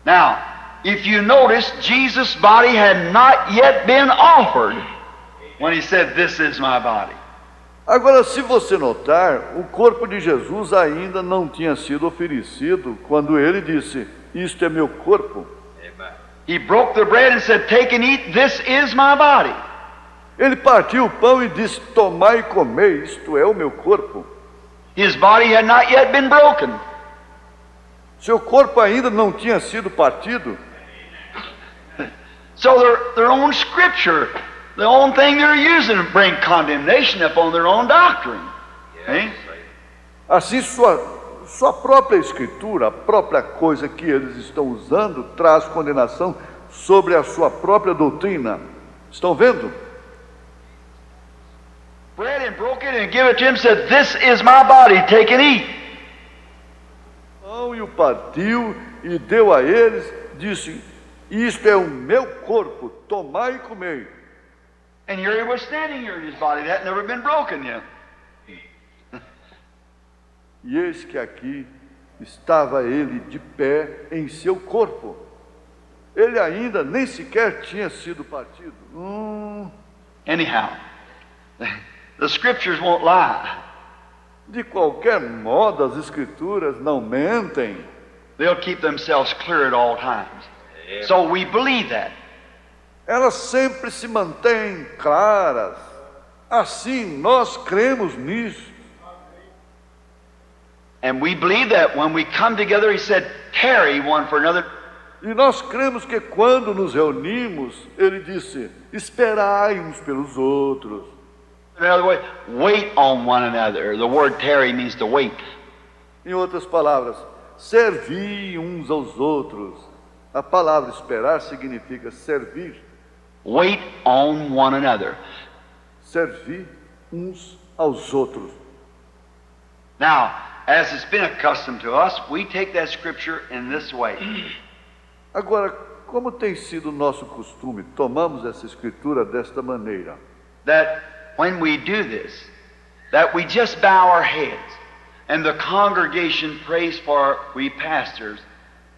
Now, if you notice, Jesus' body had not yet been offered when he said, "This is my body." Agora, se você notar, o corpo de Jesus ainda não tinha sido oferecido quando ele disse, isto é meu corpo. He broke the bread and said, "Take and eat, this is my body." Ele partiu o pão e disse, tomai e comei, isto é o meu corpo. His body had not yet been broken. Seu corpo ainda não tinha sido partido. So their own scripture, the own thing they're using, bring condemnation upon their own doctrine. Hein? Assim, sua própria escritura, a própria coisa que eles estão usando, traz condenação sobre a sua própria doutrina. Estão vendo? Bread and broke it and give it to him, said, "This is my body, take and eat." Pão e o partiu e deu a eles, disse, isto é o meu corpo, tomai e comei. And here he was standing here in his body, that had never been broken yet. E eis que aqui estava ele de pé em seu corpo. Ele ainda nem sequer tinha sido partido. Anyhow, the scriptures won't lie. De qualquer modo, as escrituras não mentem. They'll keep themselves clear at all times. So we believe that. Elas sempre se mantêm claras. Assim, nós cremos nisso. And we believe that when we come together, he said, "Tarry one for another." E nós cremos que quando nos reunimos, ele disse, esperai uns pelos outros. Another way, wait on one another. The word tarry means to wait. Em outras palavras, servi uns aos outros. A palavra esperar significa servir. Wait on one another. Servir uns aos outros. Now, as it's been accustomed to us, we take that scripture in this way. Agora, como tem sido o nosso costume, tomamos essa escritura desta maneira. That when we do this, that we just bow our heads, and the congregation prays for we pastors.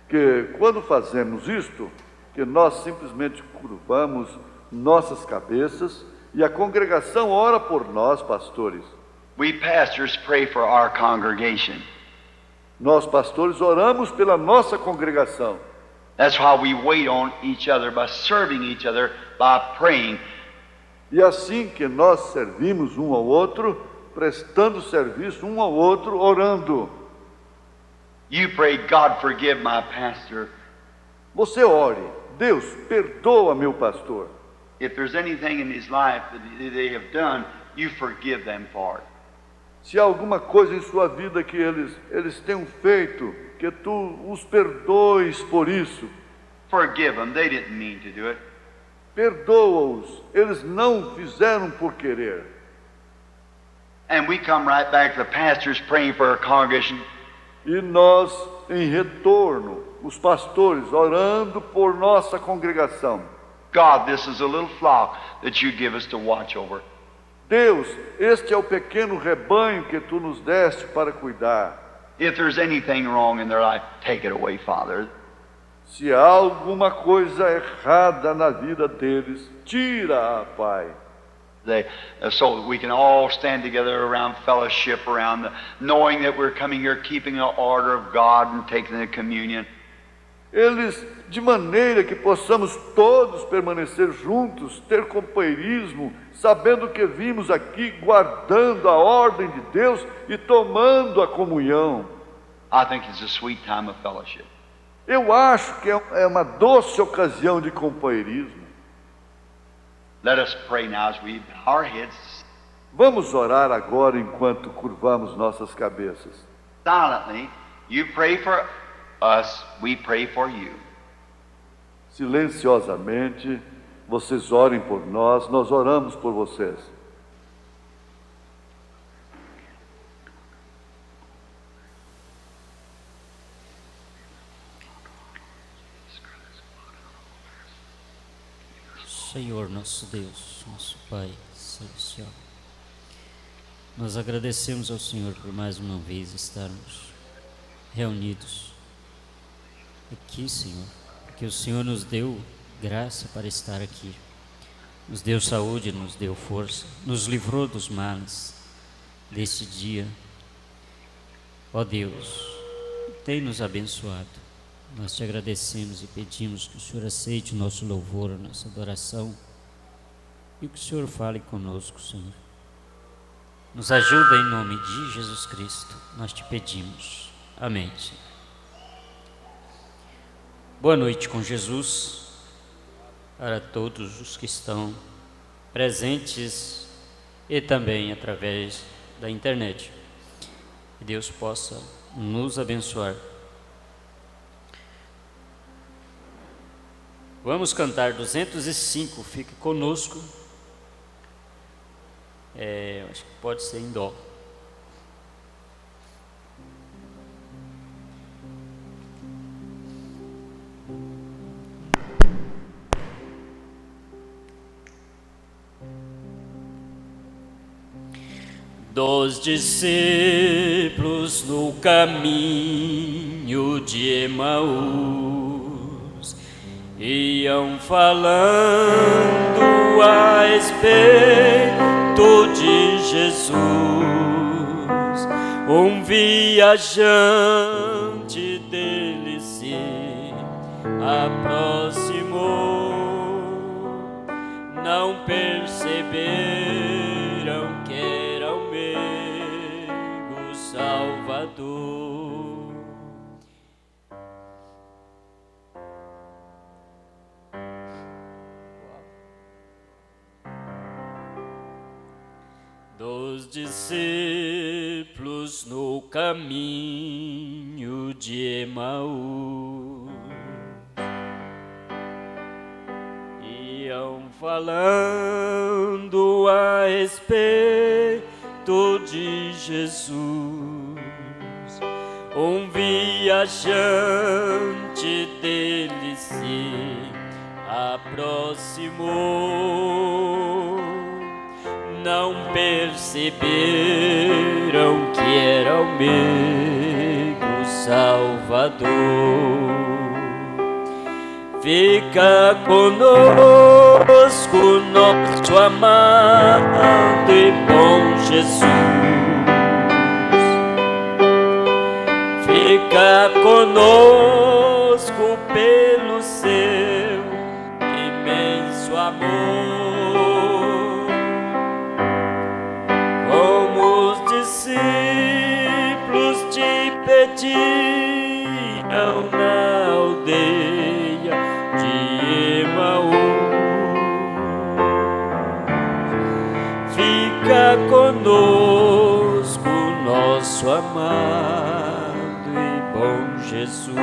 Que quando fazemos isto, que nós simplesmente curvamos nossas cabeças e a congregação ora por nós, pastores. We pastors pray for our congregation. Nós, pastores, oramos pela nossa congregação. That's why we wait on each other by serving each other, by praying. E assim que nós servimos um ao outro, prestando serviço um ao outro, orando. You pray, "God forgive my pastor." Você ore, Deus, perdoa meu pastor. If there's anything in his life that they have done, you forgive them for it. Se há alguma coisa em sua vida que eles tenham feito, que tu os perdoes por isso. Forgive them. They didn't mean to do it. Perdoa-os, eles não fizeram por querer. And we come right back to the pastors praying for our congregation. E nós, em retorno, os pastores, orando por nossa congregação. God, this is a little flock that you give us to watch over. Deus, este é o pequeno rebanho que tu nos deste para cuidar. If there's anything wrong in their life, take it away, Father. Se há alguma coisa errada na vida deles, tira-a, Pai. So that we can all stand together around fellowship, knowing that we're coming here keeping the order of God and taking the communion. Eles, de maneira que possamos todos permanecer juntos, ter companheirismo, sabendo que vimos aqui guardando a ordem de Deus e tomando a comunhão. I think it's a sweet time of fellowship. Eu acho que é uma doce ocasião de companheirismo. Let us pray now as we bow our heads. Vamos orar agora enquanto curvamos nossas cabeças. Silently, you pray for us, we pray for you. Silenciosamente, vocês orem por nós, nós oramos por vocês. Senhor, nosso Deus, nosso Pai celestial, nós agradecemos ao Senhor por mais uma vez estarmos reunidos aqui, Senhor, porque o Senhor nos deu graça para estar aqui. Nos deu saúde, nos deu força, nos livrou dos males desse dia. Ó Deus, tem nos abençoado. Nós te agradecemos e pedimos que o Senhor aceite o nosso louvor, a nossa adoração, e que o Senhor fale conosco, Senhor. Nos ajuda em nome de Jesus Cristo, nós te pedimos. Amém, Senhor. Boa noite com Jesus para todos os que estão presentes e também através da internet. Que Deus possa nos abençoar. Vamos cantar 205, fique conosco. Acho que pode ser em dó. Dos discípulos no caminho de Emaús iam falando a respeito de Jesus. Um viajante dele se aproximou, não perceberam que era o meigo Salvador. Dos discípulos no caminho de Emaús iam falando a respeito de Jesus. Um viajante dele se aproximou, não perceberam que era o meigo Salvador. Fica conosco, nosso amado e bom Jesus. Fica conosco pelo seu imenso amor. Pediram na aldeia de Emaús. Fica conosco, nosso amado e bom Jesus.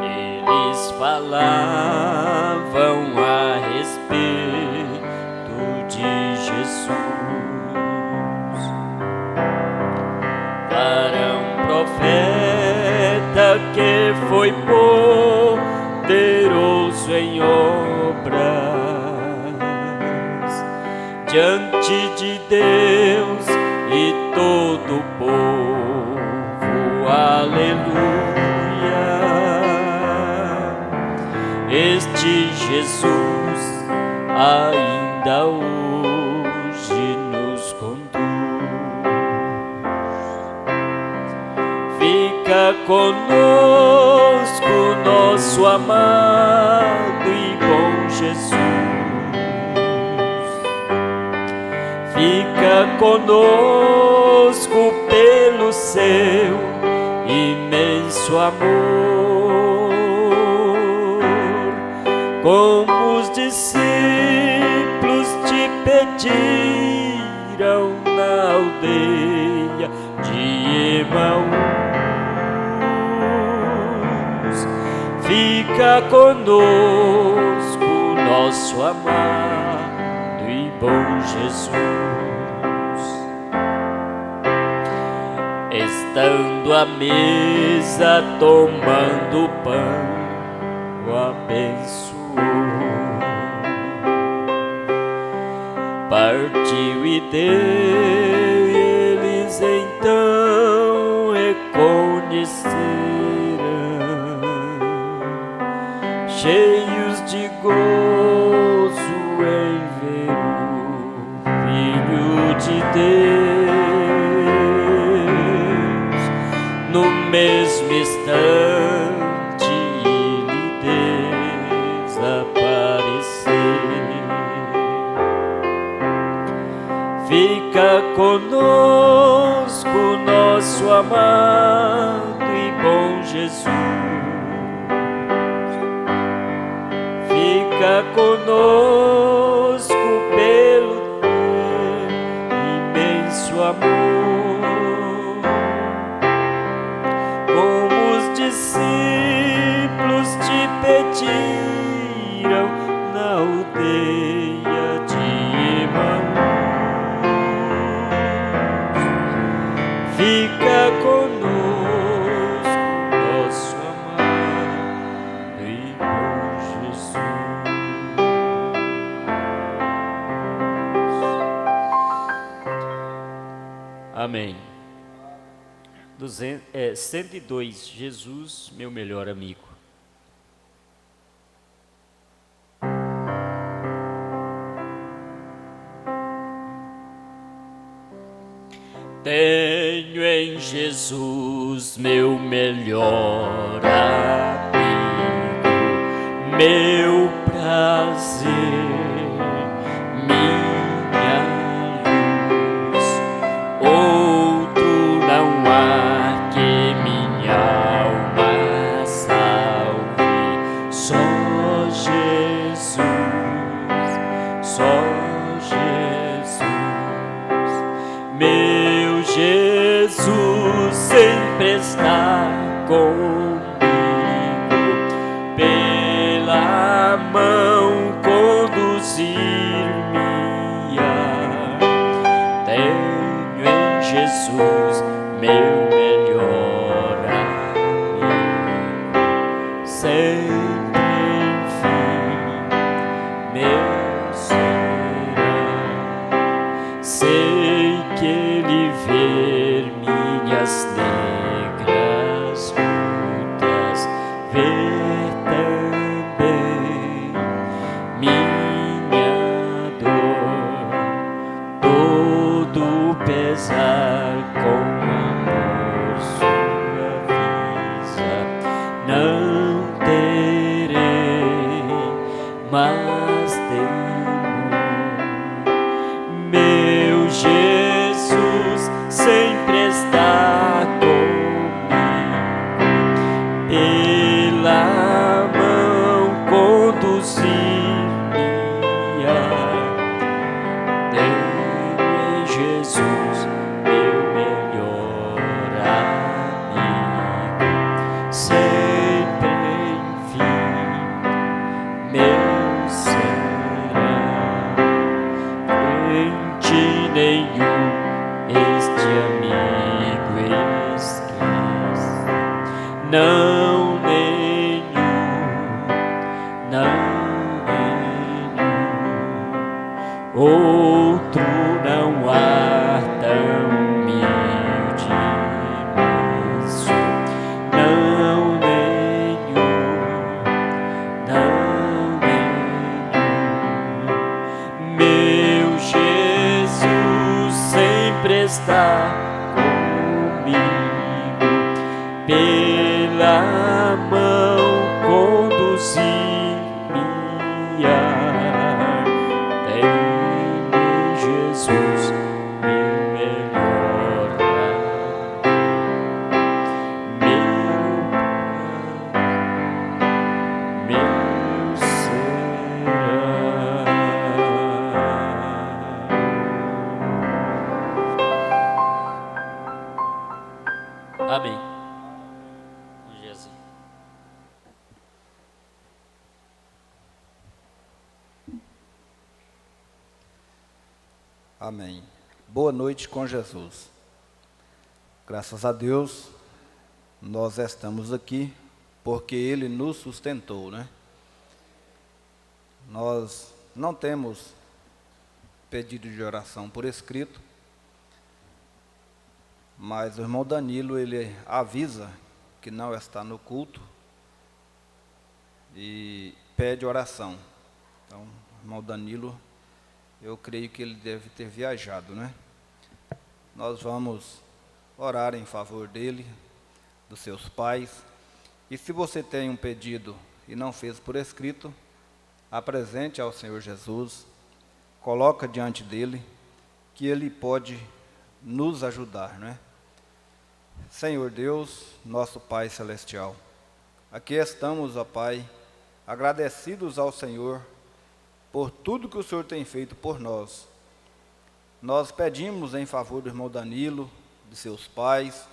Eles falavam a respeito de Jesus. Para um profeta que foi poderoso em obras diante de Deus e todo o povo, aleluia. Este Jesus ainda hoje nos conduz. Fica conosco, nosso amado e bom Jesus. Fica conosco pelo seu imenso amor. Como os discípulos te pediram na aldeia de Emaús. Fica conosco, nosso amado e bom Jesus. Estando à mesa, tomando o pão, o abençoou, partiu e deu. Eles então reconheceram cheios de gozo em ver o Filho de Deus. No mesmo instante ele desaparecer. Fica conosco nosso amado e bom Jesus. Fica conosco pelo teu imenso amor. Como os discípulos te pediram na aldeia de Emaús. Fica conosco nosso amado e bom Jesus. Amém. 102, Jesus, meu melhor amigo. Tenho em Jesus meu melhor amigo, meu prazer, minha luz. Outro não há que minha alma salve, só Jesus, só Jesus. Meu Jesus sempre está comigo, pela mão conduzir-me-á. Tenho em Jesus meu melhor amigo, sempre enfim meu será. Sei que ele vê minhas negras lutas, vê também minha dor, todo pesar com amor suaviza. Não terei mais temor. Meu Jesus sempre está comigo, pela mão conduzir-me-á. Tenho em Jesus meu melhor amigo, sempre enfim meu será. Em ti nenhum este amigo esquece, não nenhum, não nenhum. Outro não há tão humilde e manso, não nenhum, não nenhum. Meu Jesus sempre está comigo, pela mão conduzir-me-á. Tenho em Jesus meu melhor amigo, meu será. Amém. Um diazinho. Amém. Boa noite com Jesus. Graças a Deus, nós estamos aqui porque Ele nos sustentou, né? Nós não temos pedido de oração por escrito, mas o irmão Danilo, ele avisa que não está no culto e pede oração. Então, o irmão Danilo, eu creio que ele deve ter viajado, né? Nós vamos orar em favor dele, dos seus pais. E se você tem um pedido e não fez por escrito, apresente ao Senhor Jesus, coloca diante dele, que ele pode nos ajudar, né? Senhor Deus, nosso Pai Celestial, aqui estamos, ó Pai, agradecidos ao Senhor por tudo que o Senhor tem feito por nós. Nós pedimos em favor do irmão Danilo, de seus pais,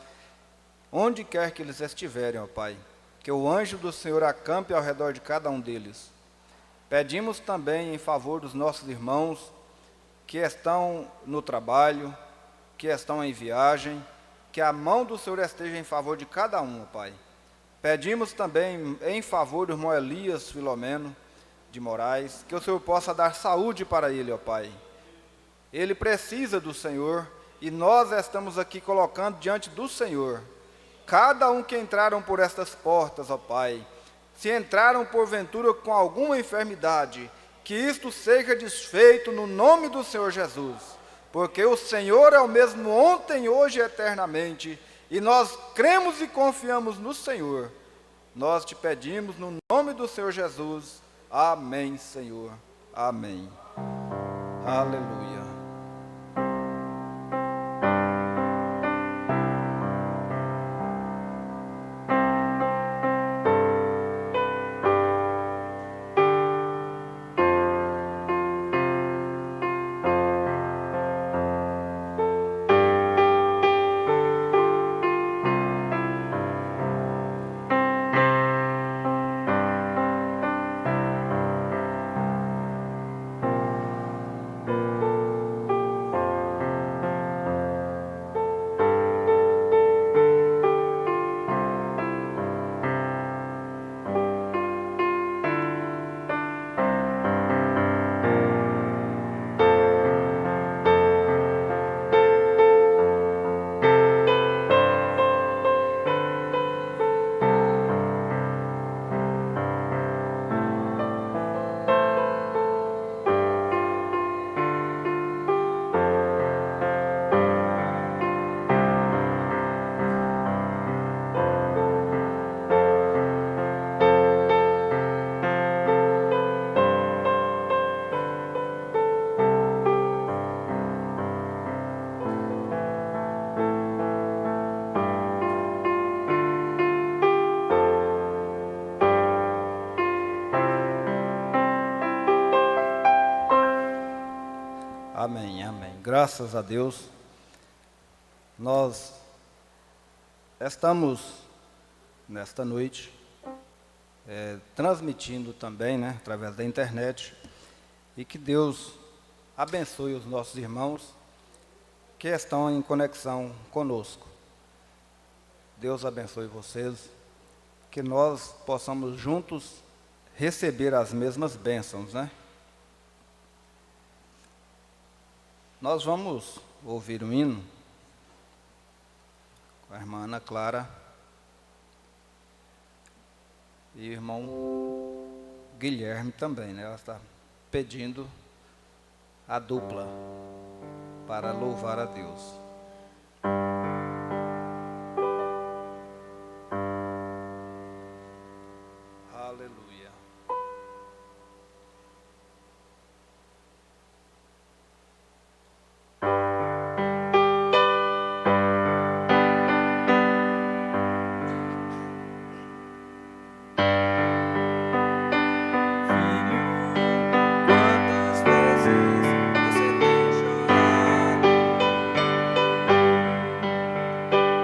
onde quer que eles estiverem, ó Pai, que o anjo do Senhor acampe ao redor de cada um deles. Pedimos também em favor dos nossos irmãos que estão no trabalho, que estão em viagem, que a mão do Senhor esteja em favor de cada um, ó Pai. Pedimos também em favor do irmão Elias Filomeno de Moraes, que o Senhor possa dar saúde para ele, ó Pai. Ele precisa do Senhor e nós estamos aqui colocando diante do Senhor cada um que entraram por estas portas, ó Pai. Se entraram porventura com alguma enfermidade, que isto seja desfeito no nome do Senhor Jesus, porque o Senhor é o mesmo ontem, hoje e eternamente, e nós cremos e confiamos no Senhor. Nós te pedimos no nome do Senhor Jesus. Amém, Senhor. Amém. Aleluia. Amém, amém. Graças a Deus, nós estamos nesta noite transmitindo também, né, através da internet, e que Deus abençoe os nossos irmãos que estão em conexão conosco. Deus abençoe vocês, que nós possamos juntos receber as mesmas bênçãos, né? Nós vamos ouvir um hino com a irmã Ana Clara e o irmão Guilherme também, né? Ela está pedindo a dupla para louvar a Deus. Aleluia. Quantas vezes você tem chorado?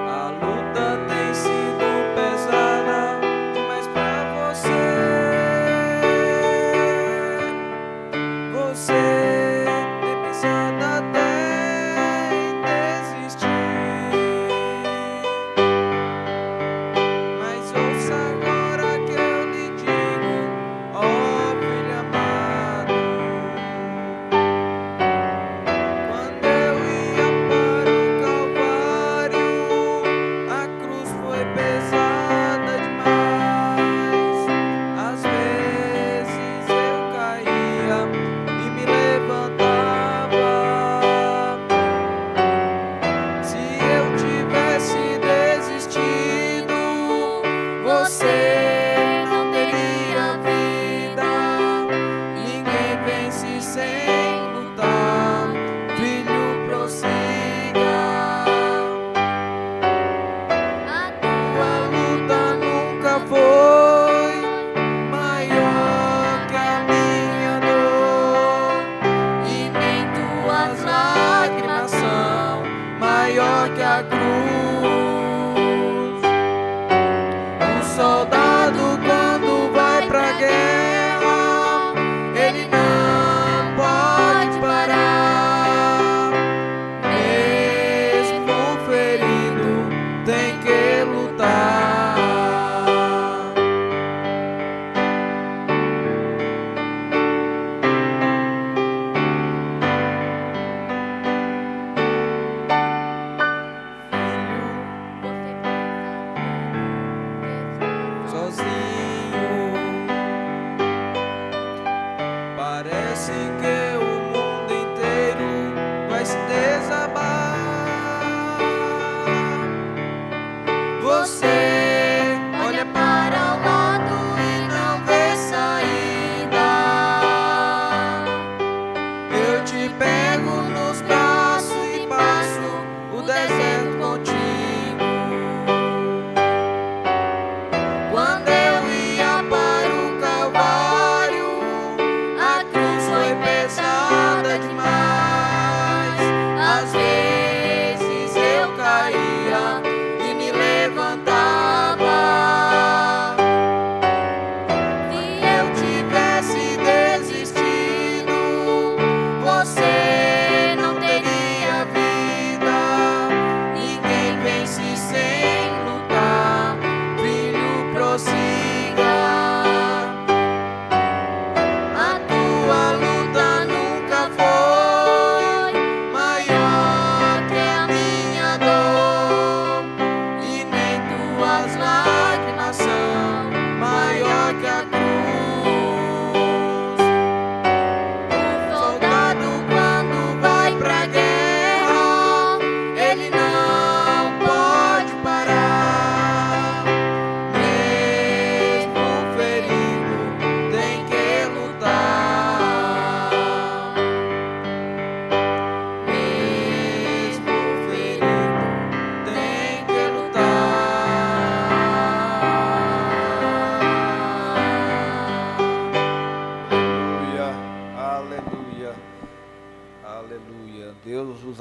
A luta tem sido pesada demais pra você.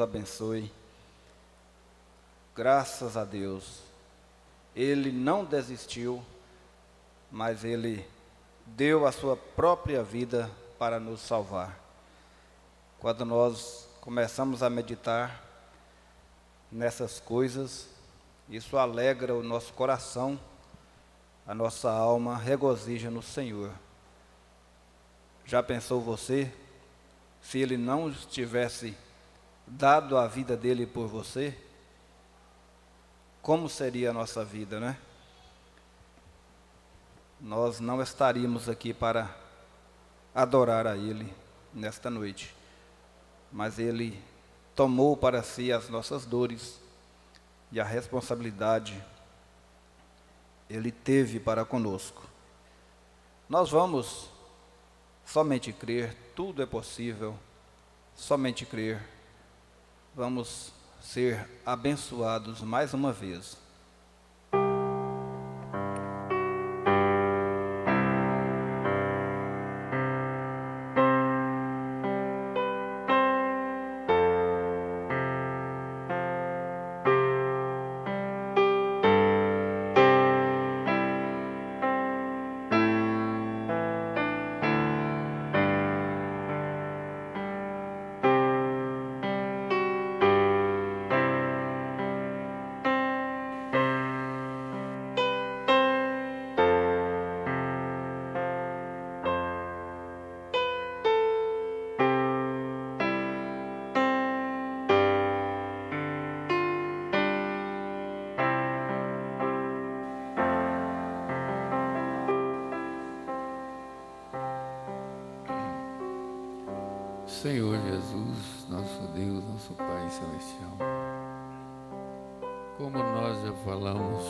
abençoe. Graças a Deus, Ele não desistiu, mas Ele deu a sua própria vida para nos salvar. Quando nós começamos a meditar nessas coisas, isso alegra o nosso coração, a nossa alma regozija no Senhor. Já pensou você, se Ele não tivesse dado a vida dele por você, como seria a nossa vida, né? Nós não estaríamos aqui para adorar a Ele nesta noite, mas Ele tomou para si as nossas dores e a responsabilidade Ele teve para conosco. Nós vamos somente crer, tudo é possível, somente crer. Vamos ser abençoados mais uma vez. Senhor Jesus, nosso Deus, nosso Pai Celestial, como nós já falamos,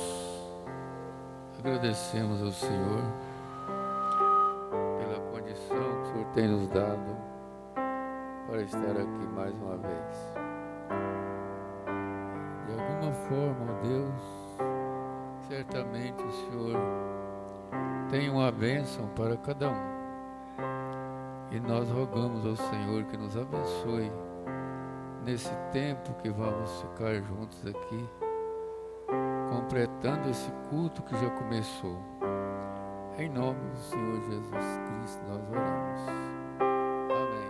agradecemos ao Senhor pela condição que o Senhor tem nos dado para estar aqui mais uma vez. De alguma forma, ó Deus, certamente o Senhor tem uma bênção para cada um. E nós rogamos ao Senhor que nos abençoe nesse tempo que vamos ficar juntos aqui, completando esse culto que já começou. Em nome do Senhor Jesus Cristo nós oramos. Amém.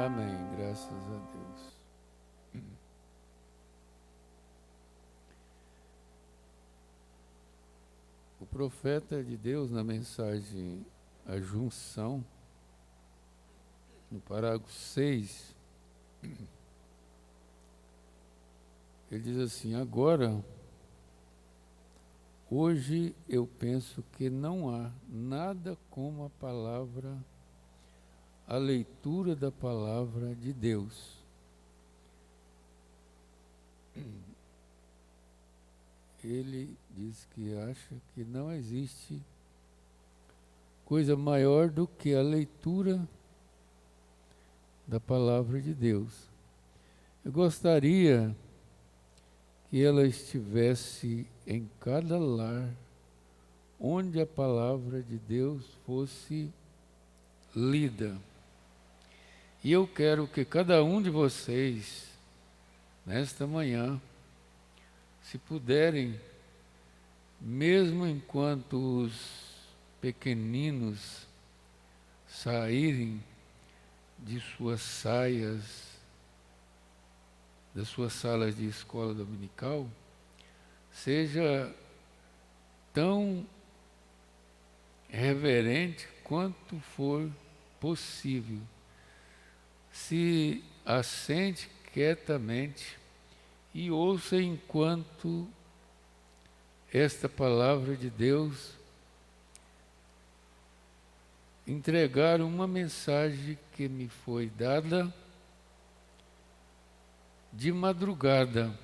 Amém. Graças a Deus. O profeta de Deus, na mensagem A Junção, no parágrafo 6, ele diz assim: agora, hoje eu penso que não há nada como a palavra, a leitura da palavra de Deus. Ele diz que acha que não existe coisa maior do que a leitura da palavra de Deus. Eu gostaria que ela estivesse em cada lar onde a palavra de Deus fosse lida. E eu quero que cada um de vocês, nesta manhã, se puderem, mesmo enquanto os pequeninos saírem de suas saias, das suas salas de escola dominical, seja tão reverente quanto for possível. Se assente quietamente e ouça enquanto esta palavra de Deus entregar uma mensagem que me foi dada de madrugada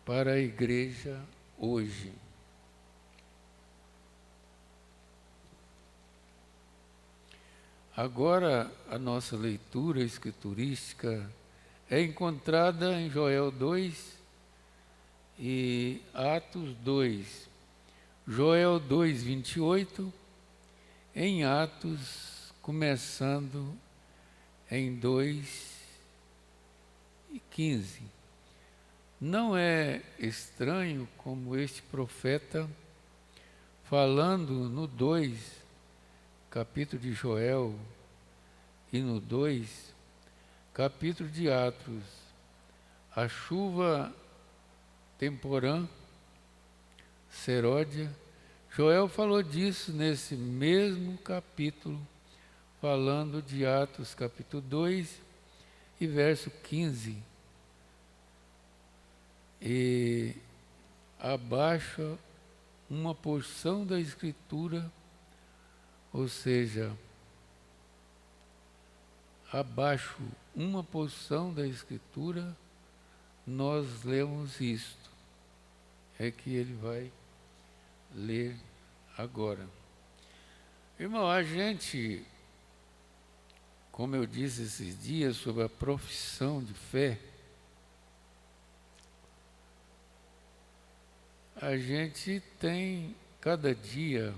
para a igreja hoje. Agora, a nossa leitura escriturística é encontrada em Joel 2 e Atos 2. Joel 2, 28, em Atos, começando em 2, e 15. Não é estranho como este profeta, falando no 2, capítulo de Joel, e no 2, capítulo de Atos, a chuva temporã, seródia, Joel falou disso nesse mesmo capítulo, falando de Atos capítulo 2 e verso 15. E abaixa uma porção da Escritura, ou seja, abaixo uma porção da Escritura, nós lemos isto. É que ele vai ler agora. Irmão, a gente, como eu disse esses dias sobre a profissão de fé, a gente tem cada dia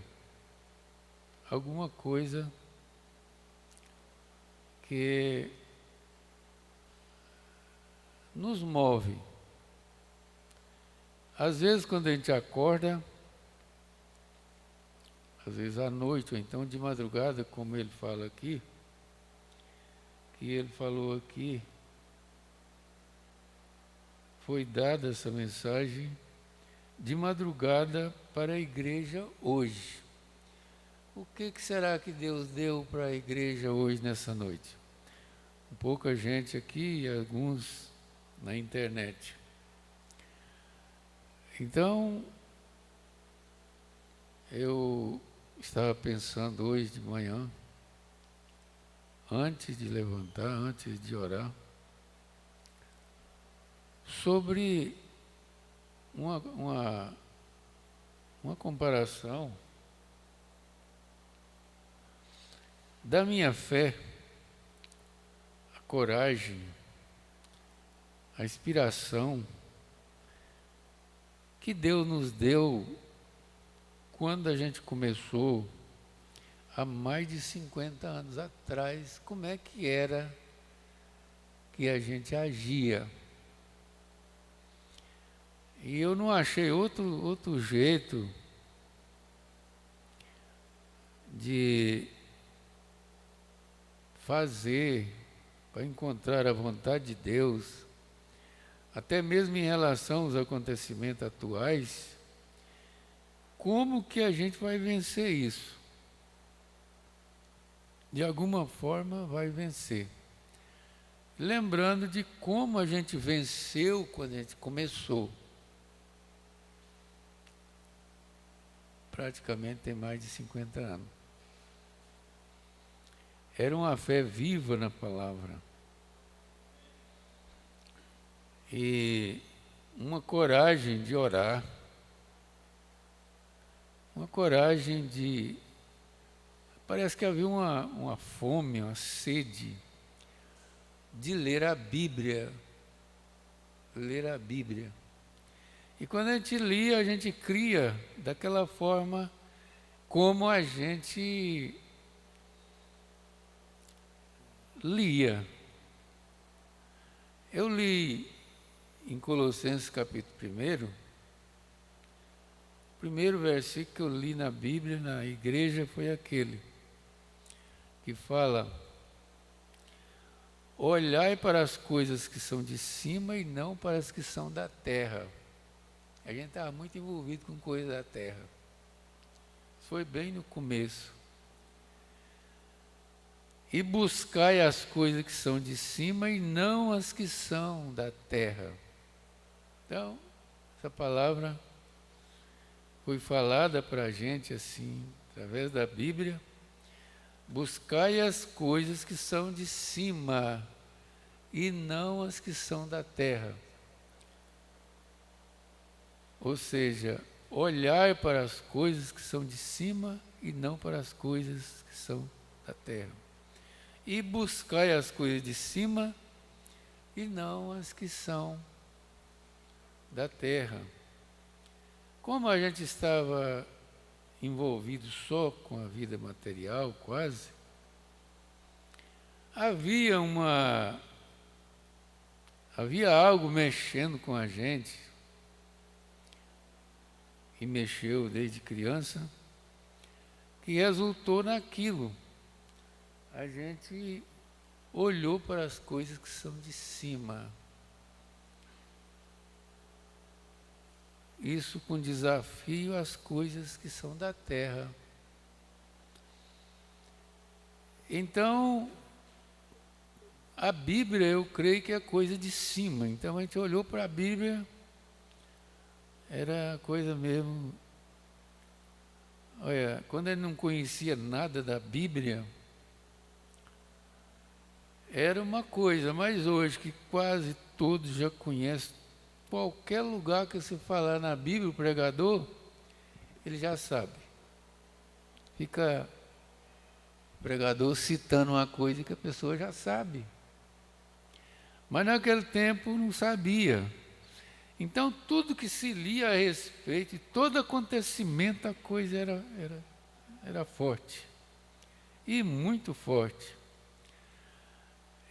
alguma coisa que nos move. Às vezes, quando a gente acorda, às vezes à noite, ou então de madrugada, como ele fala aqui, que ele falou aqui, foi dada essa mensagem de madrugada para a igreja hoje. O que será que Deus deu para a igreja hoje nessa noite? Pouca gente aqui e alguns na internet. Então, eu estava pensando hoje de manhã, antes de levantar, antes de orar, sobre uma comparação da minha fé, a coragem, a inspiração que Deus nos deu quando a gente começou há mais de 50 anos atrás. Como é que era que a gente agia? E eu não achei outro jeito de fazer para encontrar a vontade de Deus, até mesmo em relação aos acontecimentos atuais. Como que a gente vai vencer isso? De alguma forma vai vencer. Lembrando de como a gente venceu quando a gente começou. Praticamente tem mais de 50 anos. Era uma fé viva na palavra. E uma coragem de orar. Uma coragem de... Parece que havia uma fome, uma sede de ler a Bíblia. Ler a Bíblia. E quando a gente lia, a gente cria daquela forma como a gente lia. Eu li em Colossenses capítulo 1, o primeiro versículo que eu li na Bíblia, na igreja, foi aquele que fala: olhai para as coisas que são de cima e não para as que são da terra. A gente estava muito envolvido com coisas da terra. Foi bem no começo. E buscai as coisas que são de cima e não as que são da terra. Então, essa palavra foi falada para a gente assim, através da Bíblia. Buscai as coisas que são de cima e não as que são da terra. Ou seja, olhar para as coisas que são de cima e não para as coisas que são da terra. E buscai as coisas de cima e não as que são da terra. Como a gente estava envolvido só com a vida material, quase, havia havia algo mexendo com a gente, e mexeu desde criança, que resultou naquilo. A gente olhou para as coisas que são de cima. Isso com desafio às coisas que são da terra. Então, a Bíblia, eu creio que é coisa de cima. Então, a gente olhou para a Bíblia, era coisa mesmo. Olha, quando ele não conhecia nada da Bíblia, era uma coisa, mas hoje que quase todos já conhecem, qualquer lugar que você falar na Bíblia, o pregador, ele já sabe. Fica o pregador citando uma coisa que a pessoa já sabe. Mas naquele tempo não sabia. Então tudo que se lia a respeito, e todo acontecimento, a coisa era forte. E muito forte.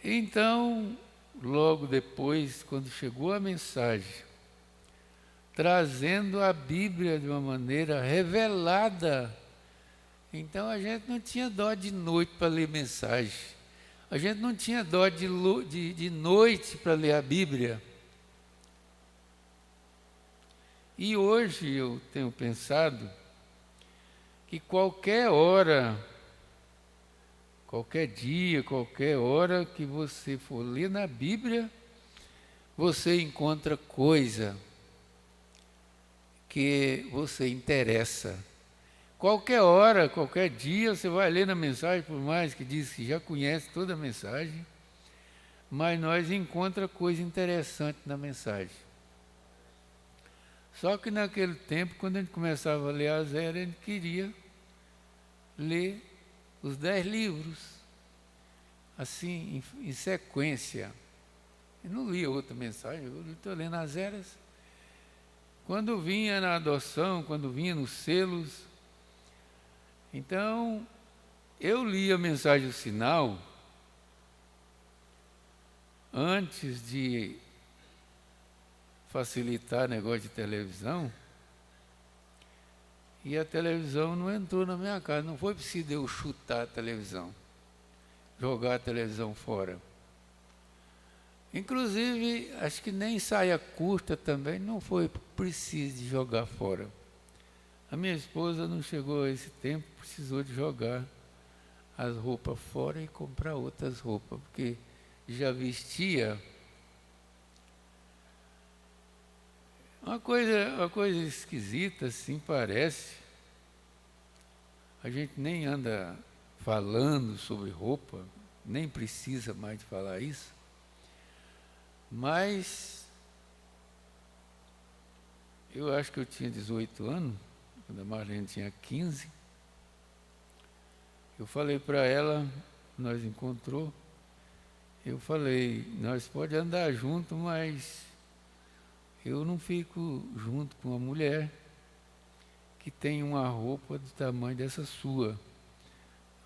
Então, logo depois, quando chegou a mensagem, trazendo a Bíblia de uma maneira revelada, então a gente não tinha dó de noite para ler mensagem. A gente não tinha dó de noite para ler a Bíblia. E hoje eu tenho pensado que qualquer hora, qualquer dia, qualquer hora que você for ler na Bíblia, você encontra coisa que você interessa. Qualquer hora, qualquer dia, você vai ler na mensagem, por mais que diz que já conhece toda a mensagem, mas nós encontramos coisa interessante na mensagem. Só que naquele tempo, quando a gente começava a ler as eras, a gente queria ler os 10 livros, assim, em sequência. Eu não lia outra mensagem, eu estou lendo as eras. Quando vinha na adoção, quando vinha nos selos, então eu lia a mensagem do sinal antes de facilitar negócio de televisão, e a televisão não entrou na minha casa. Não foi preciso eu chutar a televisão, jogar a televisão fora. Inclusive, acho que nem saia curta também não foi preciso de jogar fora. A minha esposa não chegou a esse tempo, precisou de jogar as roupas fora e comprar outras roupas, porque já vestia. Uma coisa esquisita, assim, parece. A gente nem anda falando sobre roupa, nem precisa mais de falar isso. Mas eu acho que eu tinha 18 anos, quando a Marlene tinha 15. Eu falei para ela, nós encontrou, eu falei, nós pode andar junto, mas eu não fico junto com uma mulher que tem uma roupa do tamanho dessa sua.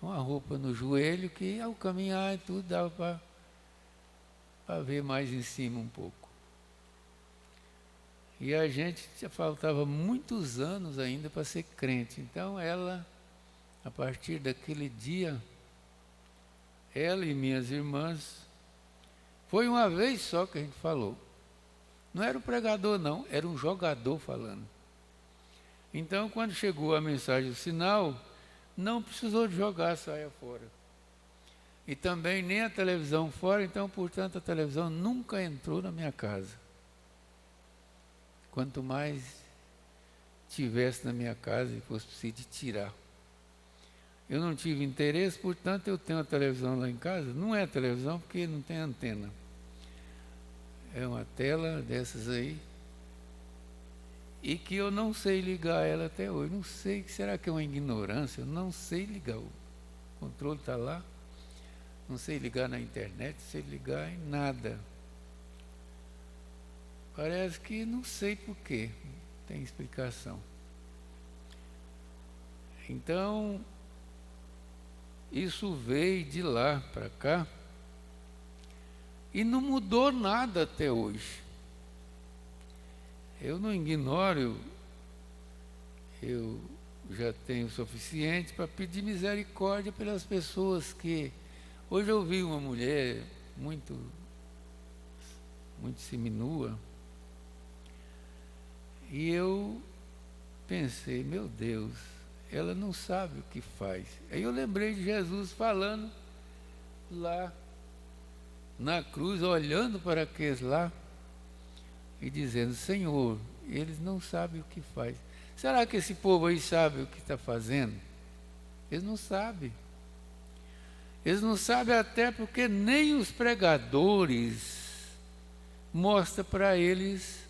Uma roupa no joelho que ao caminhar e tudo dava para ver mais em cima um pouco. E a gente já faltava muitos anos ainda para ser crente. Então ela, a partir daquele dia, ela e minhas irmãs, foi uma vez só que a gente falou. Não era o pregador não, era um jogador falando. Então quando chegou a mensagem do sinal, não precisou de jogar a saia fora. E também nem a televisão fora, então portanto a televisão nunca entrou na minha casa. Quanto mais tivesse na minha casa e fosse preciso de tirar. Eu não tive interesse, portanto eu tenho a televisão lá em casa. Não é televisão porque não tem antena. É uma tela dessas aí. E que eu não sei ligar ela até hoje. Não sei, será que é uma ignorância? Eu não sei ligar. O controle está lá. Não sei ligar na internet, não sei ligar em nada. Parece que não sei porquê. Não tem explicação. Então, isso veio de lá para cá. E não mudou nada até hoje. Eu não ignoro, eu já tenho o suficiente para pedir misericórdia pelas pessoas que... Hoje eu vi uma mulher muito seminua, e eu pensei, meu Deus, ela não sabe o que faz. Aí eu lembrei de Jesus falando lá na cruz, olhando para aqueles lá e dizendo, Senhor, eles não sabem o que faz. Será que esse povo aí sabe o que está fazendo? Eles não sabem. Eles não sabem até porque nem os pregadores mostram para eles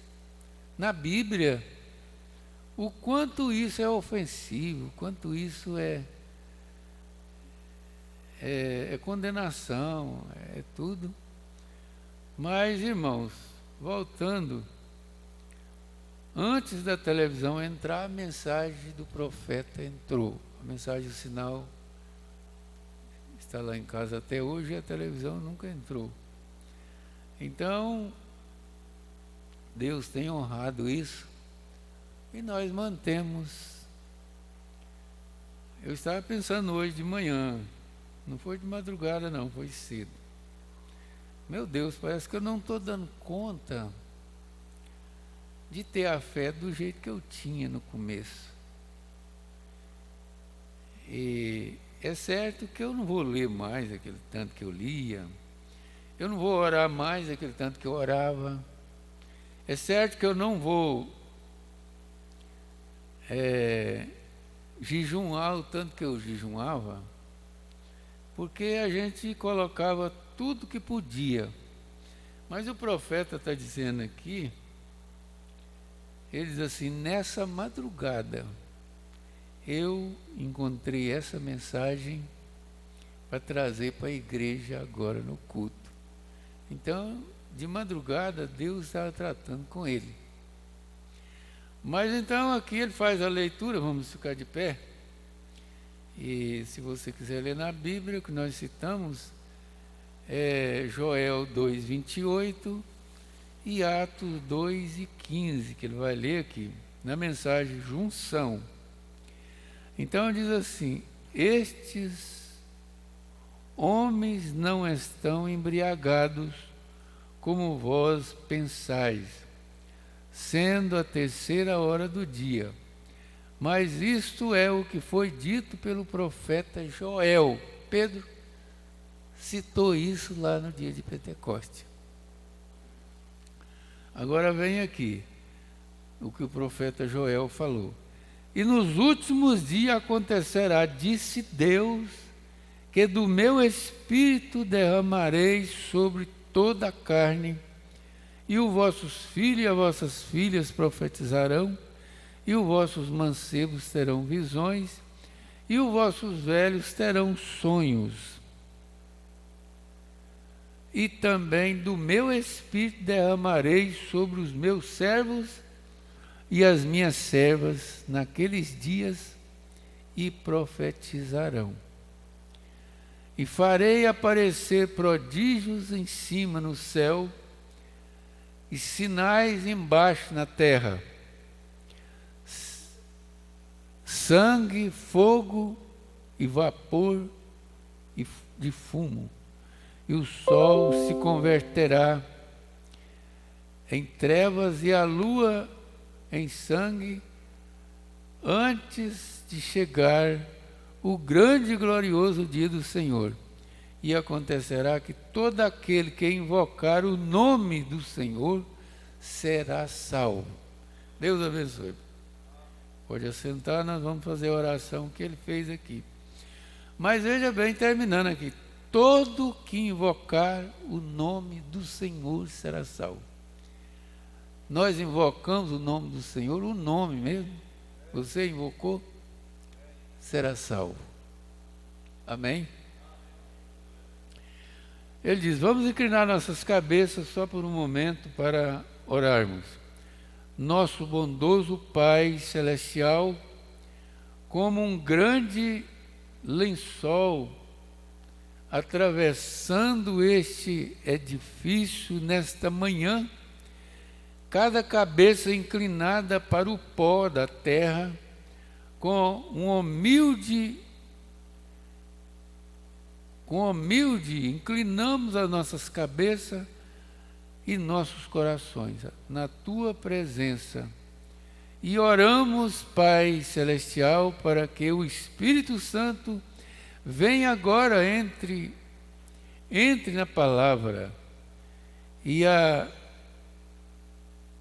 na Bíblia o quanto isso é ofensivo, o quanto isso é condenação, é tudo. Mas, irmãos, voltando, antes da televisão entrar, a mensagem do profeta entrou. A mensagem, o sinal, está lá em casa até hoje e a televisão nunca entrou. Então, Deus tem honrado isso e nós mantemos. Eu estava pensando hoje de manhã, não foi de madrugada não, foi cedo. Meu Deus, parece que eu não estou dando conta de ter a fé do jeito que eu tinha no começo. E é certo que eu não vou ler mais aquele tanto que eu lia, eu não vou orar mais aquele tanto que eu orava, é certo que eu não vou jejuar o tanto que eu jejuava, porque a gente colocava tudo que podia. Mas o profeta está dizendo aqui, ele diz assim, nessa madrugada eu encontrei essa mensagem para trazer para a igreja agora no culto. Então, de madrugada, Deus estava tratando com ele. Mas então aqui ele faz a leitura, vamos ficar de pé. E se você quiser ler na Bíblia, o que nós citamos é Joel 2:28 e Atos 2:15, que ele vai ler aqui, na mensagem junção. Então diz assim, estes homens não estão embriagados como vós pensais, sendo a 3ª hora do dia. Mas isto é o que foi dito pelo profeta Joel. Pedro citou isso lá no dia de Pentecoste. Agora vem aqui o que o profeta Joel falou. E nos últimos dias acontecerá, disse Deus, que do meu espírito derramarei sobre toda a carne, e os vossos filhos e as vossas filhas profetizarão, e os vossos mancebos terão visões, e os vossos velhos terão sonhos. E também do meu espírito derramarei sobre os meus servos e as minhas servas naqueles dias, e profetizarão. E farei aparecer prodígios em cima no céu, e sinais embaixo na terra, sangue, fogo e vapor de fumo, e o sol se converterá em trevas e a lua em sangue, antes de chegar o grande e glorioso dia do Senhor. E acontecerá que todo aquele que invocar o nome do Senhor será salvo. Deus abençoe. Pode assentar, nós vamos fazer a oração que ele fez aqui. Mas veja bem, terminando aqui, todo que invocar o nome do Senhor será salvo. Nós invocamos o nome do Senhor, o nome mesmo. Você invocou, será salvo. Amém? Ele diz, vamos inclinar nossas cabeças só por um momento para orarmos. Nosso bondoso Pai Celestial, como um grande lençol atravessando este edifício nesta manhã, cada cabeça inclinada para o pó da terra, com humilde, inclinamos as nossas cabeças e nossos corações na Tua presença. E oramos, Pai Celestial, para que o Espírito Santo venha agora, entre na palavra e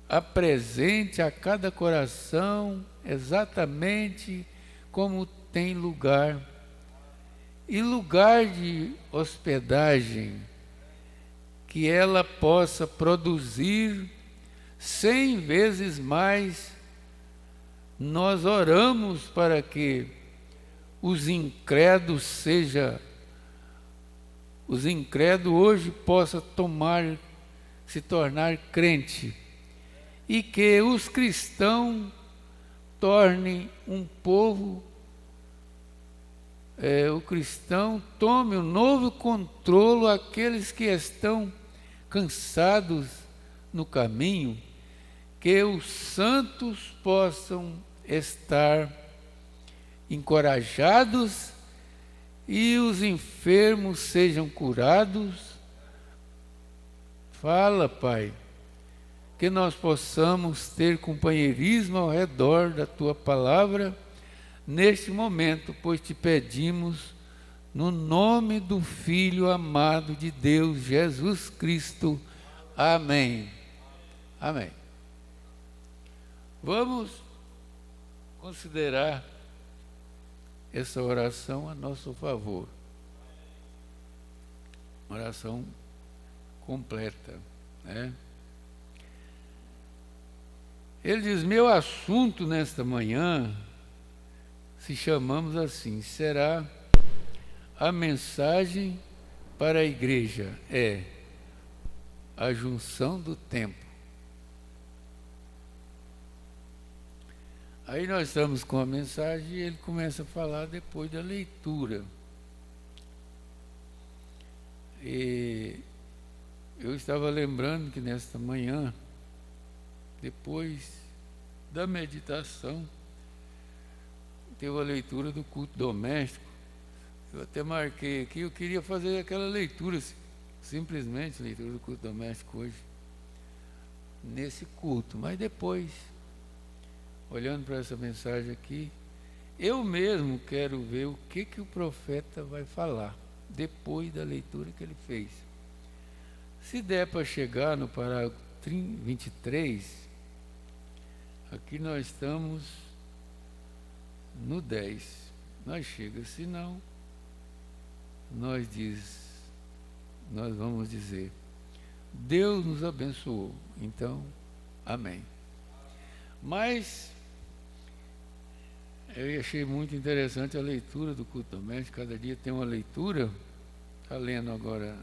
apresente a cada coração exatamente como tem lugar, e lugar de hospedagem, que ela possa produzir 100 vezes mais. Nós oramos para que os incrédulos hoje possam se tornar crente, e que os cristãos tornem um povo, o cristão tome um novo controle àqueles que estão cansados no caminho, que os santos possam estar encorajados e os enfermos sejam curados. Fala, Pai, que nós possamos ter companheirismo ao redor da Tua palavra neste momento, pois te pedimos no nome do Filho amado de Deus, Jesus Cristo. Amém. Amém. Vamos considerar essa oração a nosso favor. Oração completa, né? Ele diz: meu assunto nesta manhã, se chamamos assim, será a mensagem para a igreja, a junção do tempo. Aí nós estamos com a mensagem e ele começa a falar depois da leitura. E eu estava lembrando que nesta manhã, depois da meditação, teve a leitura do culto doméstico. Eu até marquei aqui, eu queria fazer aquela leitura, simplesmente leitura do culto doméstico hoje, nesse culto, mas depois, olhando para essa mensagem aqui, eu mesmo quero ver o que o profeta vai falar, depois da leitura que ele fez. Se der para chegar no parágrafo 23, aqui nós estamos no 10. Nós chega, se não, nós vamos dizer, Deus nos abençoou. Então, amém. Mas eu achei muito interessante a leitura do culto doméstico. Cada dia tem uma leitura. Está lendo agora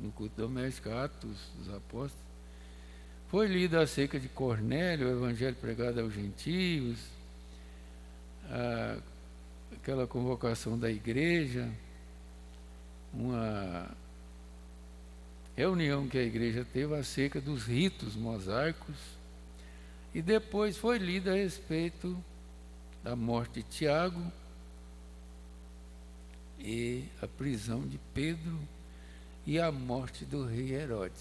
no culto doméstico, Atos dos Apóstolos. Foi lida acerca de Cornélio, o evangelho pregado aos gentios, aquela convocação da igreja, uma reunião que a igreja teve acerca dos ritos mosaicos, e depois foi lida a respeito da morte de Tiago e a prisão de Pedro e a morte do rei Herodes.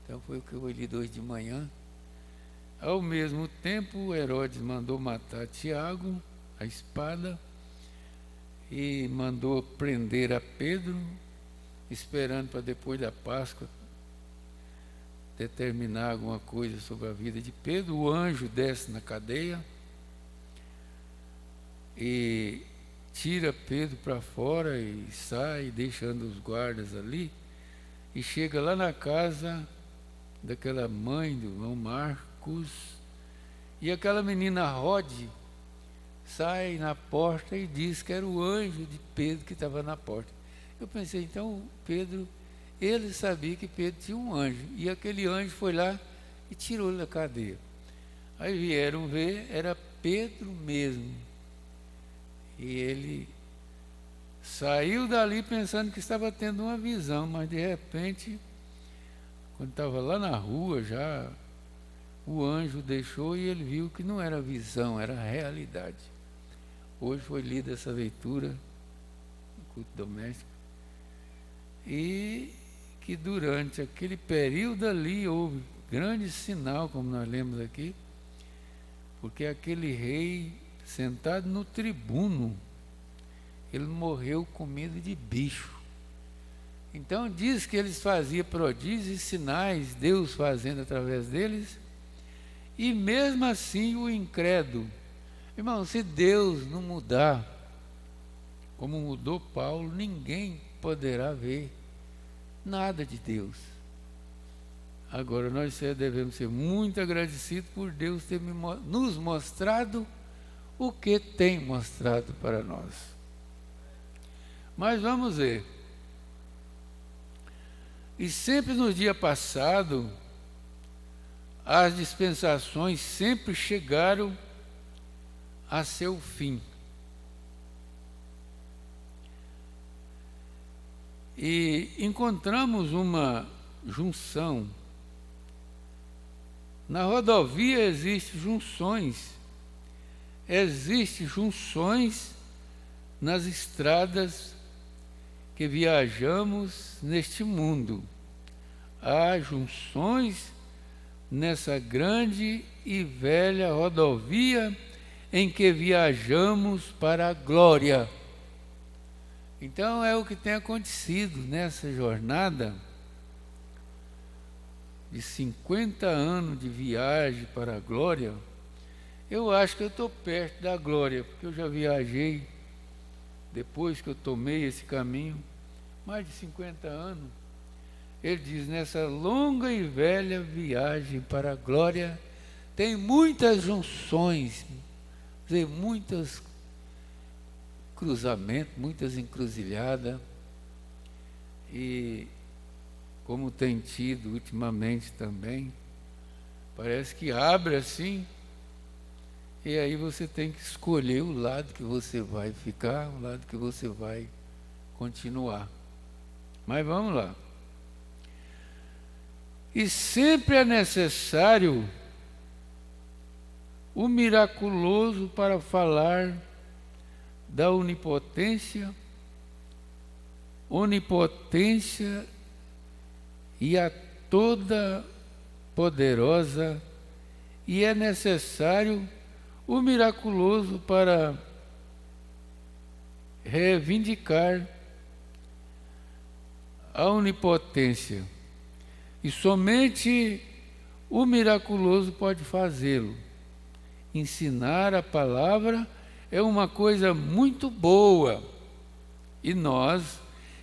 Então foi o que eu li hoje de manhã. Ao mesmo tempo, Herodes mandou matar Tiago, a espada, e mandou prender a Pedro, esperando para depois da Páscoa determinar alguma coisa sobre a vida de Pedro. O anjo desce na cadeia e tira Pedro para fora e sai, deixando os guardas ali, e chega lá na casa daquela mãe do irmão Marcos, e aquela menina Rode sai na porta e diz que era o anjo de Pedro que estava na porta. Eu pensei, então Pedro, ele sabia que Pedro tinha um anjo, e aquele anjo foi lá e tirou ele da cadeia. Aí vieram ver, era Pedro mesmo, e ele saiu dali pensando que estava tendo uma visão, mas de repente, quando estava lá na rua já, o anjo deixou e ele viu que não era visão, era realidade. Hoje foi lida essa leitura no culto doméstico, e que durante aquele período ali houve grande sinal, como nós lemos aqui, porque aquele rei sentado no tribuno, ele morreu com medo de bicho. Então diz que eles faziam prodígios e sinais, Deus fazendo através deles, e mesmo assim o incrédulo. Irmão, se Deus não mudar, como mudou Paulo, ninguém poderá ver nada de Deus. Agora nós devemos ser muito agradecidos por Deus ter nos mostrado o que tem mostrado para nós. Mas vamos ver. E sempre no dia passado, as dispensações sempre chegaram a seu fim. E encontramos uma junção. Na rodovia existem junções nas estradas que viajamos neste mundo. Há junções nessa grande e velha rodovia em que viajamos para a glória. Então é o que tem acontecido nessa jornada de 50 anos de viagem para a glória. Eu acho que eu estou perto da glória, porque eu já viajei, depois que eu tomei esse caminho, mais de 50 anos. Ele diz, nessa longa e velha viagem para a glória, tem muitas junções, tem muitos cruzamentos, muitas encruzilhadas, e como tem tido ultimamente também, parece que abre assim, e aí você tem que escolher o lado que você vai ficar, o lado que você vai continuar. Mas vamos lá. E sempre é necessário o miraculoso para falar da onipotência e a toda poderosa, e é necessário o miraculoso para reivindicar a onipotência. E somente o miraculoso pode fazê-lo. Ensinar a palavra é uma coisa muito boa. E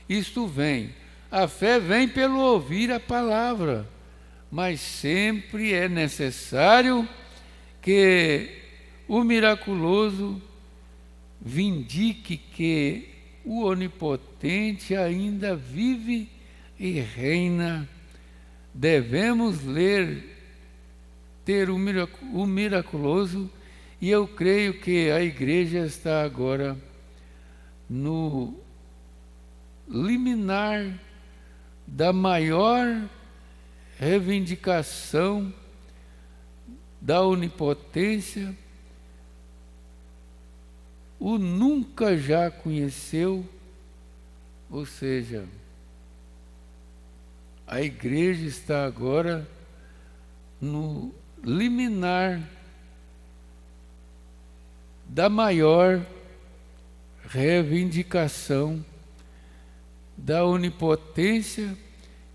isto vem. A fé vem pelo ouvir a palavra. Mas sempre é necessário que o miraculoso vindique que o onipotente ainda vive e reina. Devemos ter o miraculoso, e eu creio que a igreja está agora no liminar da maior reivindicação da onipotência. O nunca já conheceu, ou seja, a igreja está agora no liminar da maior reivindicação da onipotência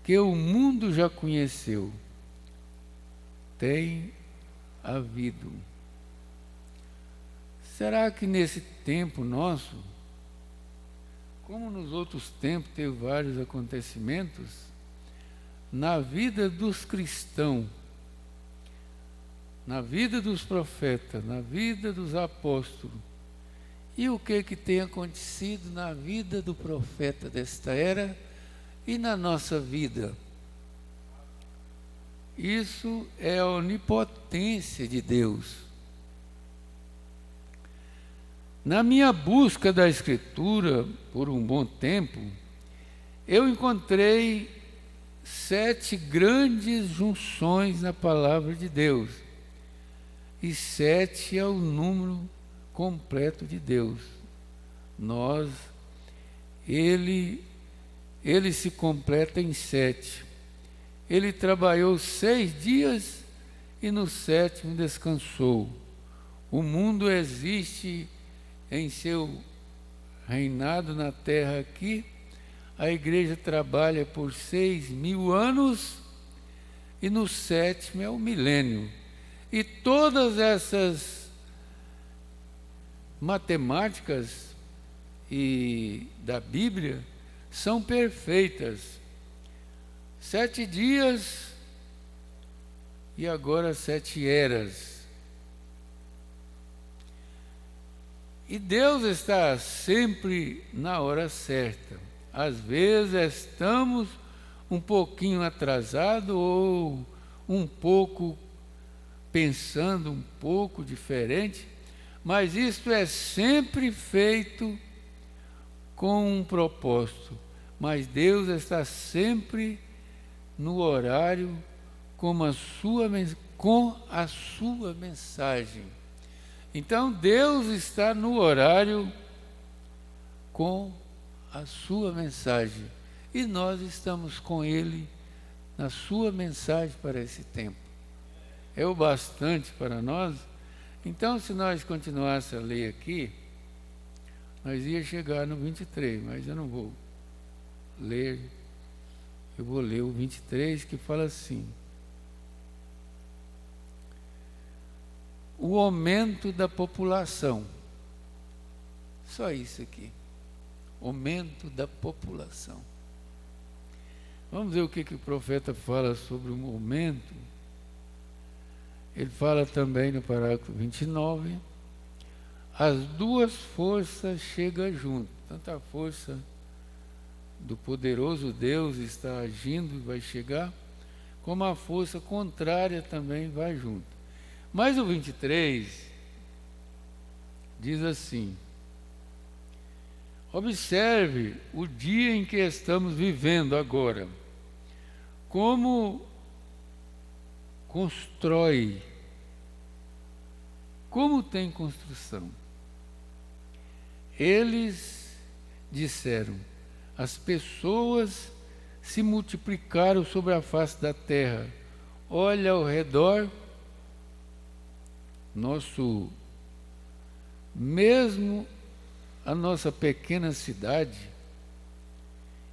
que o mundo já conheceu. Tem havido. Será que nesse tempo nosso, como nos outros tempos teve vários acontecimentos, na vida dos cristãos, na vida dos profetas, na vida dos apóstolos, e o que tem acontecido na vida do profeta desta era e na nossa vida? Isso é a onipotência de Deus. Na minha busca da Escritura por um bom tempo, eu encontrei 7 grandes junções na palavra de Deus. E 7 é o número completo de Deus. Ele se completa em 7. Ele trabalhou 6 dias e no 7º descansou. O mundo existe em seu reinado na terra aqui. A igreja trabalha por 6.000 anos e no 7º é o milênio. E todas essas matemáticas da Bíblia são perfeitas. 7 dias e agora 7 eras. E Deus está sempre na hora certa. Às vezes estamos um pouquinho atrasados ou um pouco pensando um pouco diferente, mas isto é sempre feito com um propósito. Mas Deus está sempre no horário com a sua mensagem. Então Deus está no horário com a sua mensagem. E nós estamos com Ele na sua mensagem para esse tempo. É o bastante para nós. Então, se nós continuássemos a ler aqui, nós ia chegar no 23, mas eu não vou ler. Eu vou ler o 23, que fala assim: o aumento da população. Só isso aqui. Aumento da população. Vamos ver o que o profeta fala sobre o aumento. Ele fala também no parágrafo 29, as duas forças chegam junto. Tanto a força do poderoso Deus está agindo e vai chegar, como a força contrária também vai junto. Mas o 23 diz assim: observe o dia em que estamos vivendo agora, como constrói, como tem construção. Eles disseram: as pessoas se multiplicaram sobre a face da terra. Olha ao redor, mesmo a nossa pequena cidade,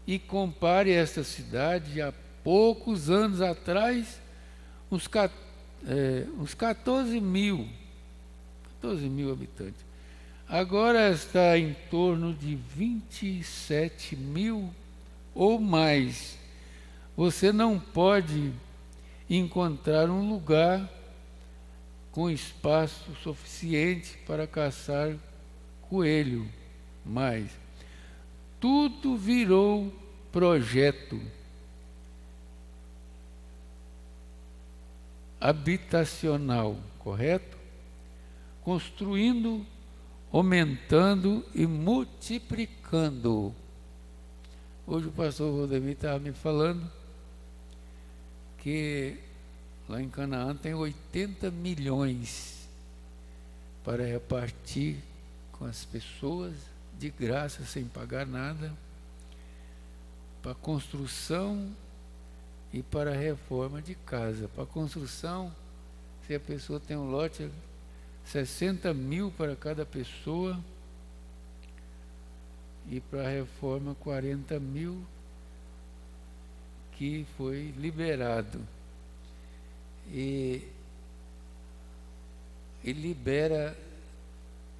e compare esta cidade a poucos anos atrás, uns 14 mil habitantes. Agora está em torno de 27 mil ou mais. Você não pode encontrar um lugar com espaço suficiente para caçar coelho mais. Tudo virou projeto habitacional, correto? Construindo, aumentando e multiplicando. Hoje o pastor Valdemir estava me falando que lá em Canaã tem 80 milhões para repartir com as pessoas de graça, sem pagar nada, para construção e para reforma de casa. Para construção, se a pessoa tem um lote, 60 mil para cada pessoa, e para a reforma 40 mil, que foi liberado. E libera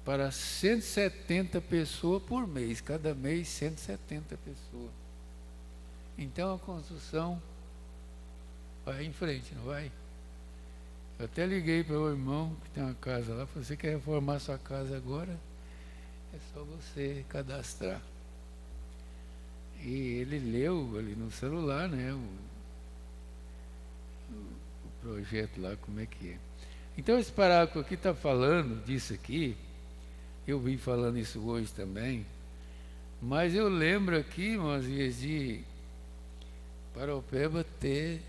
para 170 pessoas por mês, cada mês 170 pessoas. Então a construção vai em frente, não vai? Eu até liguei para o irmão que tem uma casa lá, falei: você quer reformar sua casa agora? É só você cadastrar. E ele leu ali no celular, né, o projeto lá, como é que é. Então esse parágrafo aqui está falando disso aqui, eu vi falando isso hoje também, mas eu lembro aqui, irmãos, de Paraupeba ter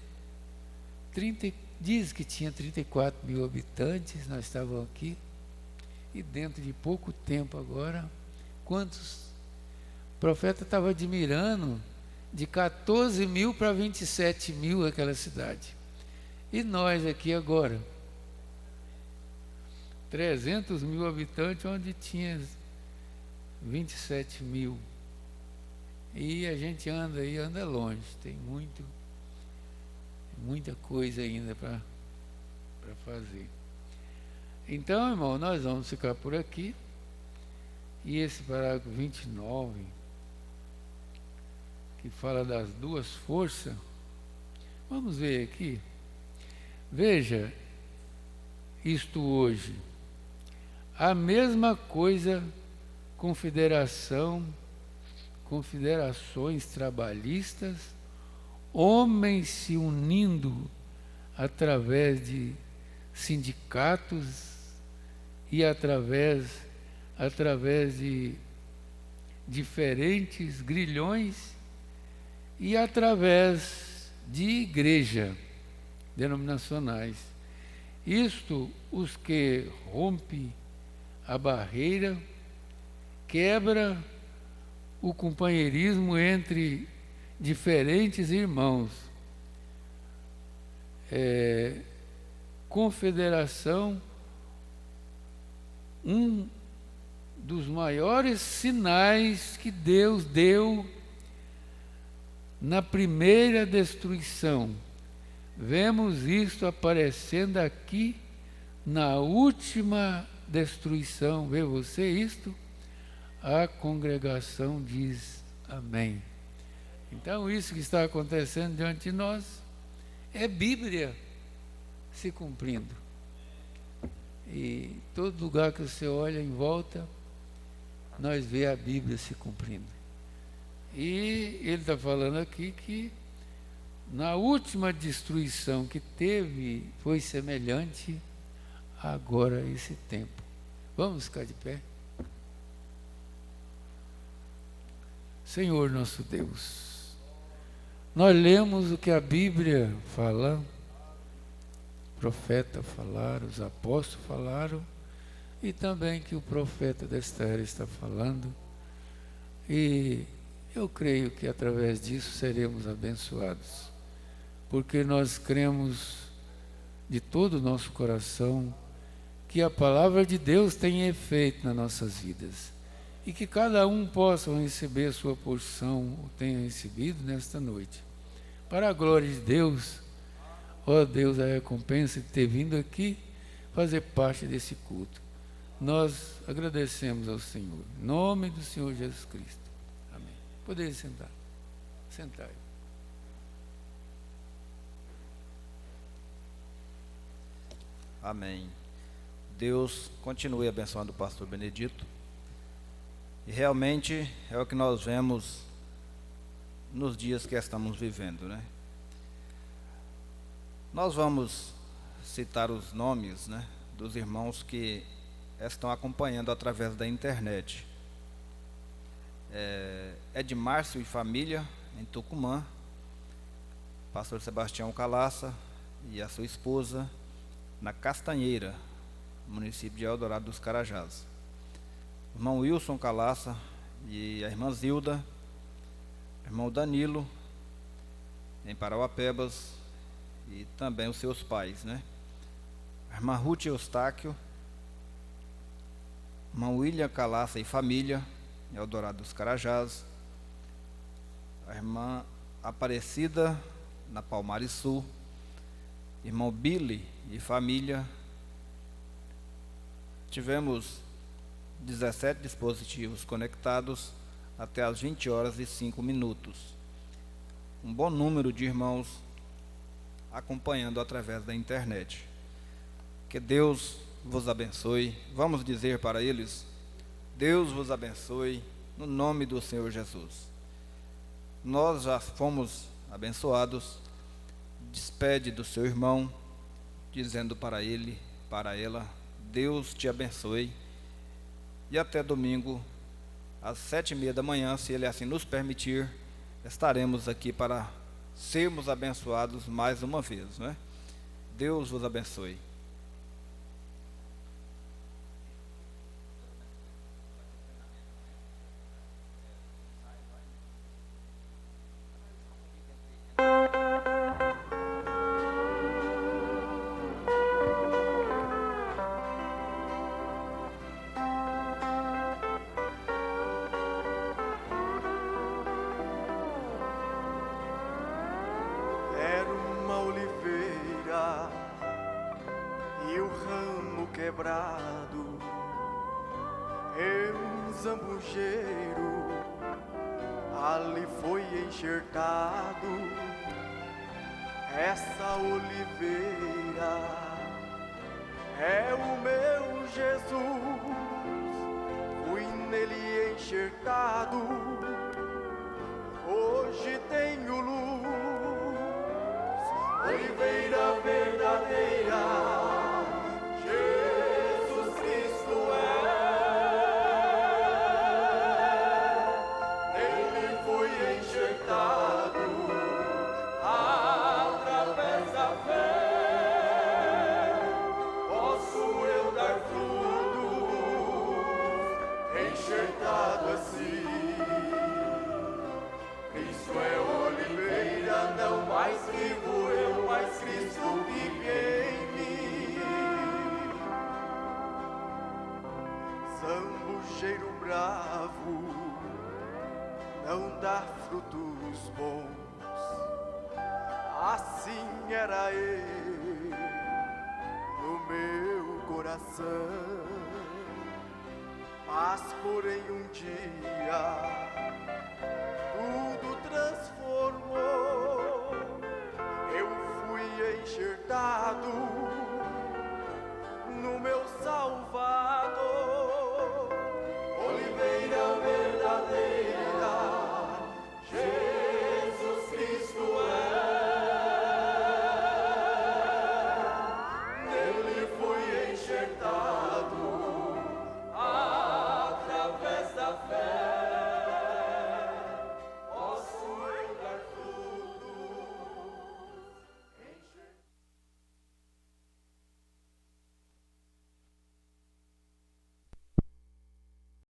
30, diz que tinha 34 mil habitantes, nós estávamos aqui, e dentro de pouco tempo agora, quantos? O profeta estava admirando, de 14 mil para 27 mil aquela cidade. E nós aqui agora, 300 mil habitantes, onde tinha 27 mil. E a gente anda aí, anda longe, tem muita coisa ainda para fazer. Então, irmão, nós vamos ficar por aqui. E esse parágrafo 29, que fala das duas forças, vamos ver aqui. Veja, isto hoje, a mesma coisa, confederações trabalhistas, homens se unindo através de sindicatos e através de diferentes grilhões e através de igreja denominacionais. Isto, os que rompe a barreira, quebra o companheirismo entre diferentes irmãos. Confederação, um dos maiores sinais que Deus deu na primeira destruição. Vemos isto aparecendo aqui na última destruição. Vê você isto? A congregação diz amém. Então, isso que está acontecendo diante de nós é Bíblia se cumprindo. E todo lugar que você olha em volta, nós vê a Bíblia se cumprindo. E ele está falando aqui que na última destruição que teve, foi semelhante agora a esse tempo. Vamos ficar de pé. Senhor nosso Deus, nós lemos o que a Bíblia fala, o profeta falaram, os apóstolos falaram, e também que o profeta desta era está falando, e eu creio que através disso seremos abençoados, porque nós cremos de todo o nosso coração que a palavra de Deus tem efeito nas nossas vidas, e que cada um possa receber a sua porção, ou tenha recebido nesta noite. Para a glória de Deus, ó Deus, a recompensa de ter vindo aqui fazer parte desse culto. Nós agradecemos ao Senhor, em nome do Senhor Jesus Cristo. Amém. Poderia sentar. Sentar. Amém. Deus continue abençoando o pastor Benedito. E realmente é o que nós vemos nos dias que estamos vivendo, né? Nós vamos citar os nomes, né, dos irmãos que estão acompanhando através da internet. Edmárcio e família, em Tucumã. Pastor Sebastião Calaça e a sua esposa, na Castanheira, município de Eldorado dos Carajás. Irmão Wilson Calaça e a irmã Zilda, irmão Danilo, em Parauapebas, e também os seus pais, né? A irmã Ruth Eustáquio, irmão William Calaça e família, em Eldorado dos Carajás, a irmã Aparecida, na Palmares Sul, irmão Billy e família. Tivemos 17 dispositivos conectados até as 20 horas e 5 minutos. Um bom número de irmãos acompanhando através da internet. Que Deus vos abençoe. Vamos dizer para eles: Deus vos abençoe, no nome do Senhor Jesus. Nós já fomos abençoados. Despede do seu irmão, dizendo para ele, para ela: Deus te abençoe. e até domingo, às 7h30 da manhã, se Ele assim nos permitir, estaremos aqui para sermos abençoados mais uma vez, não é? Deus vos abençoe. Era uma oliveira e o ramo quebrado, um zambujeiro ali foi enxertado. Essa oliveira é o meu Jesus, fui nele enxertado, hoje tenho luz. Oliveira verdadeira, Jesus Cristo nele fui enxertado, através da fé, posso eu dar frutos, enxertado assim. Cristo é oliveira, não mais vivo eu, mas Cristo vive em mim. Zambujeiro bravo não dá frutos bons, assim era ele no meu coração. Mas porém um dia tudo transformou, eu fui enxertado,